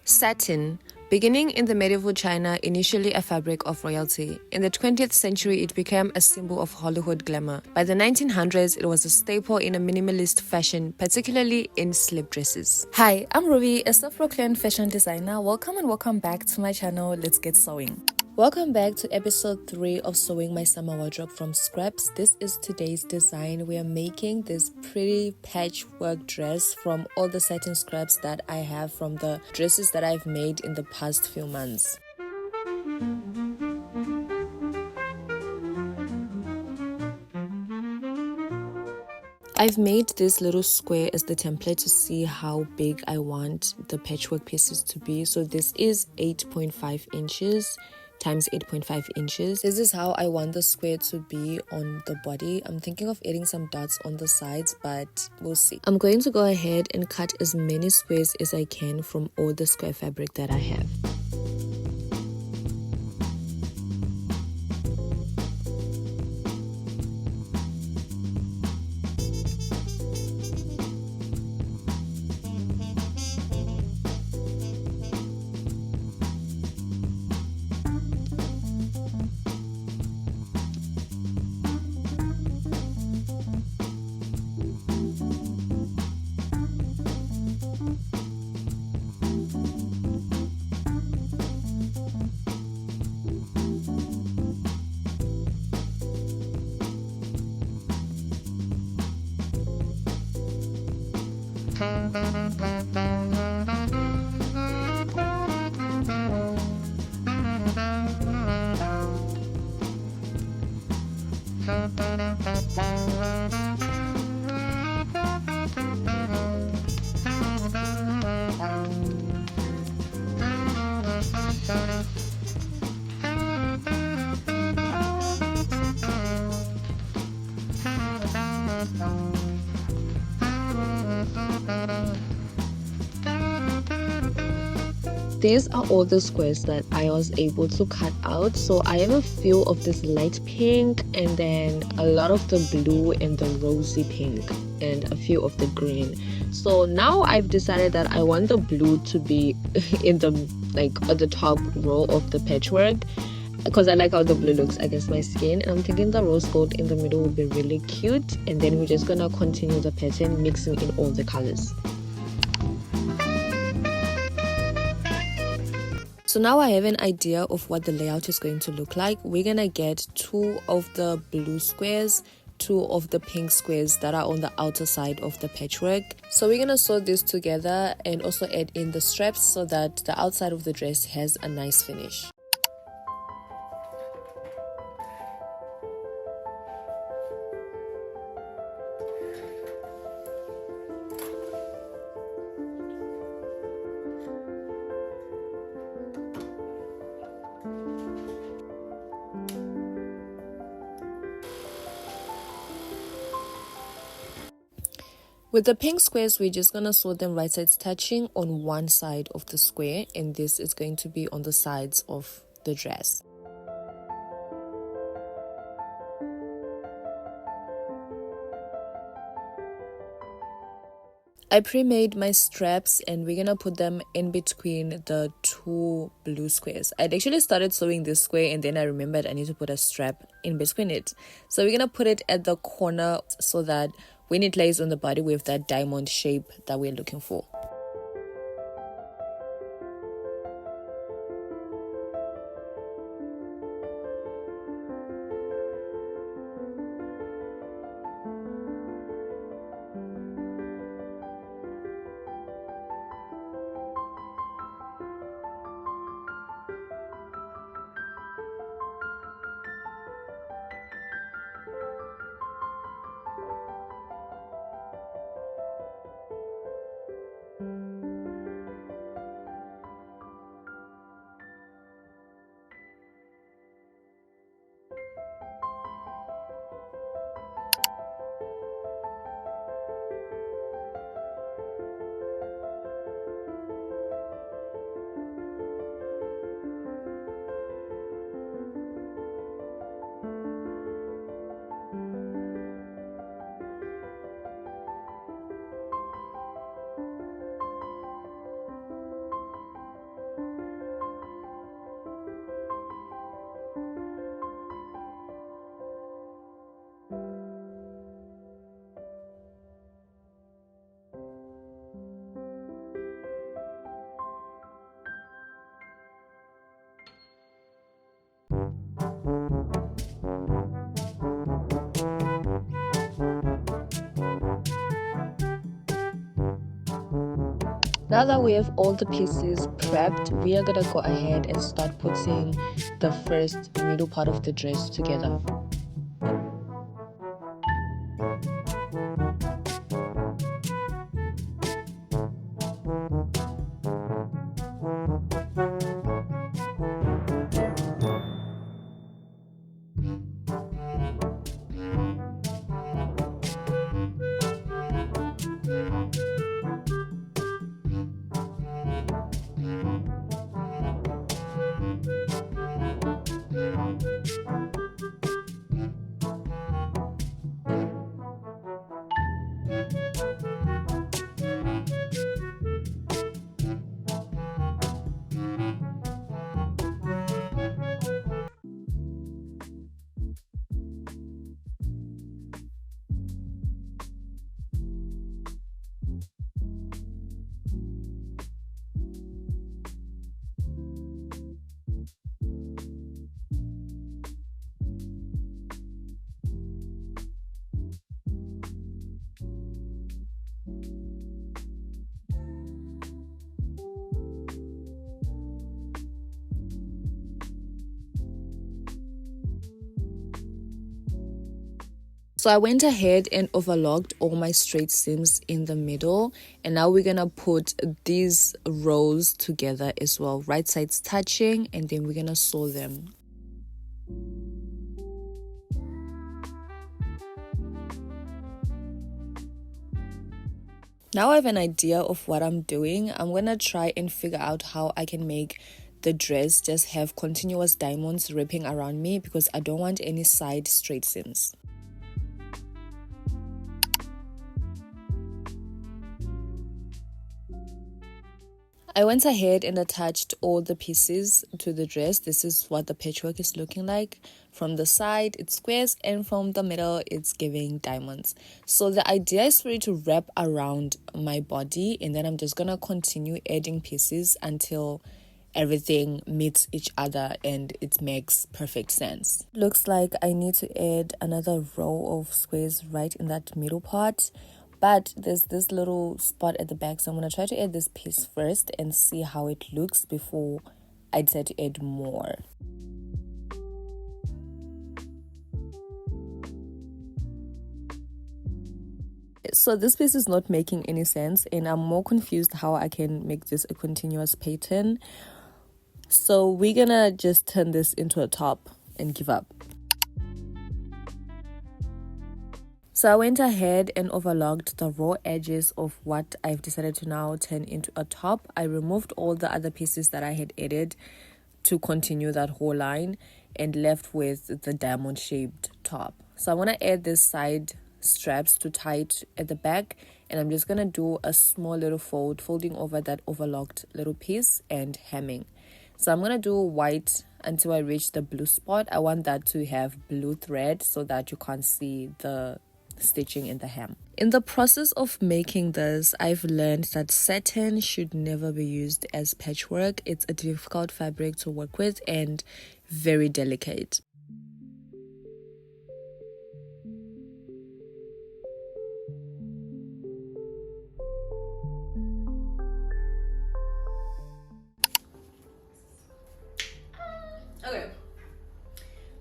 Satin. Beginning in the medieval China, initially a fabric of royalty. In the 20th century, it became a symbol of Hollywood glamour. By the 1900s, it was a staple in a minimalist fashion, particularly in slip dresses. Hi, I'm Ruby, a self-proclaimed fashion designer. Welcome and welcome back to my channel. Let's get sewing. Welcome back to episode 3 of Sewing My Summer Wardrobe from Scraps. This is today's design. We are making this pretty patchwork dress from all the satin scraps that I have from the dresses that I've made in the past few months. I've made this little square as the template to see how big I want the patchwork pieces to be. So this is 8.5 inches times 8.5 inches. This is how I want the square to be on the body. I'm thinking of adding some dots on the sides, but we'll see. I'm going to go ahead and cut as many squares as I can from all the square fabric that I have. These are all the squares that I was able to cut out. So I have a few of this light pink and then a lot of the blue and the rosy pink and a few of the green. So now I've decided that I want the blue to be in the at the top row of the patchwork because I like how the blue looks against my skin, and I'm thinking the rose gold in the middle will be really cute, and then we're just gonna continue the pattern mixing in all the colors. So now I have an idea of what the layout is going to look like. We're gonna get 2 of the blue squares, 2 of the pink squares that are on the outer side of the patchwork. So we're gonna sew this together and also add in the straps so that the outside of the dress has a nice finish. With the pink squares, we're just gonna sew them right sides touching on one side of the square, and this is going to be on the sides of the dress. I pre-made my straps and we're gonna put them in between the 2 blue squares. I'd actually started sewing this square and then I remembered I need to put a strap in between it. So we're gonna put it at the corner so that when it lays on the body we have that diamond shape that we're looking for. now that we have all the pieces prepped, we are gonna go ahead and start putting the first middle part of the dress together. So I went ahead and overlocked all my straight seams in the middle, and now we're gonna put these rows together as well, right sides touching, and then we're gonna sew them. Now I have an idea of what I'm doing. I'm gonna try and figure out how I can make the dress just have continuous diamonds wrapping around me, because I don't want any side straight seams. I went ahead and attached all the pieces to the dress. This is what the patchwork is looking like. From the side, it's squares, and from the middle, it's giving diamonds. So the idea is for it to wrap around my body, and then I'm just gonna continue adding pieces until everything meets each other and it makes perfect sense. Looks like I need to add another row of squares right in that middle part. But there's this little spot at the back, so I'm going to try to add this piece first and see how it looks before I decide to add more. So this piece is not making any sense, and I'm more confused how I can make this a continuous pattern. So we're going to just turn this into a top and give up. So I went ahead and overlocked the raw edges of what I've decided to now turn into a top. I removed all the other pieces that I had added to continue that whole line and left with the diamond shaped top. So I want to add this side straps to tie it at the back, and I'm just going to do a small little folding over that overlocked little piece and hemming. So I'm going to do white until I reach the blue spot. I want that to have blue thread so that you can't see the stitching in the hem. In the process of making this, I've learned that satin should never be used as patchwork. It's a difficult fabric to work with and very delicate. Okay,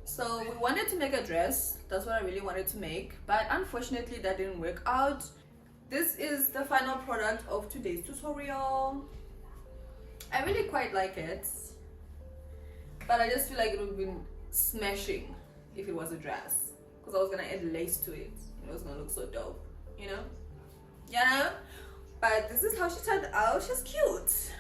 so we wanted to make a dress. That's what I really wanted to make, but unfortunately that didn't work out. This is the final product of today's tutorial. I really quite like it, but I just feel like it would have been smashing if it was a dress, because I was gonna add lace to it. It was gonna look so dope, you know? Yeah, but this is how she turned out. She's cute.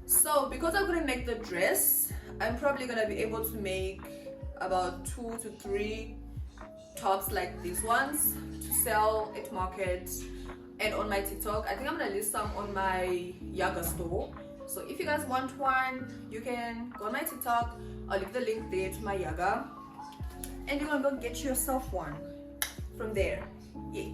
So because I couldn't make the dress, I'm probably gonna be able to make about 2 to 3 tops like these ones to sell at market and on my TikTok. I think I'm gonna list some on my Yaga store. So if you guys want one, you can go on my TikTok. I'll leave the link there to my Yaga, and you're gonna go get yourself one from there. Yeah.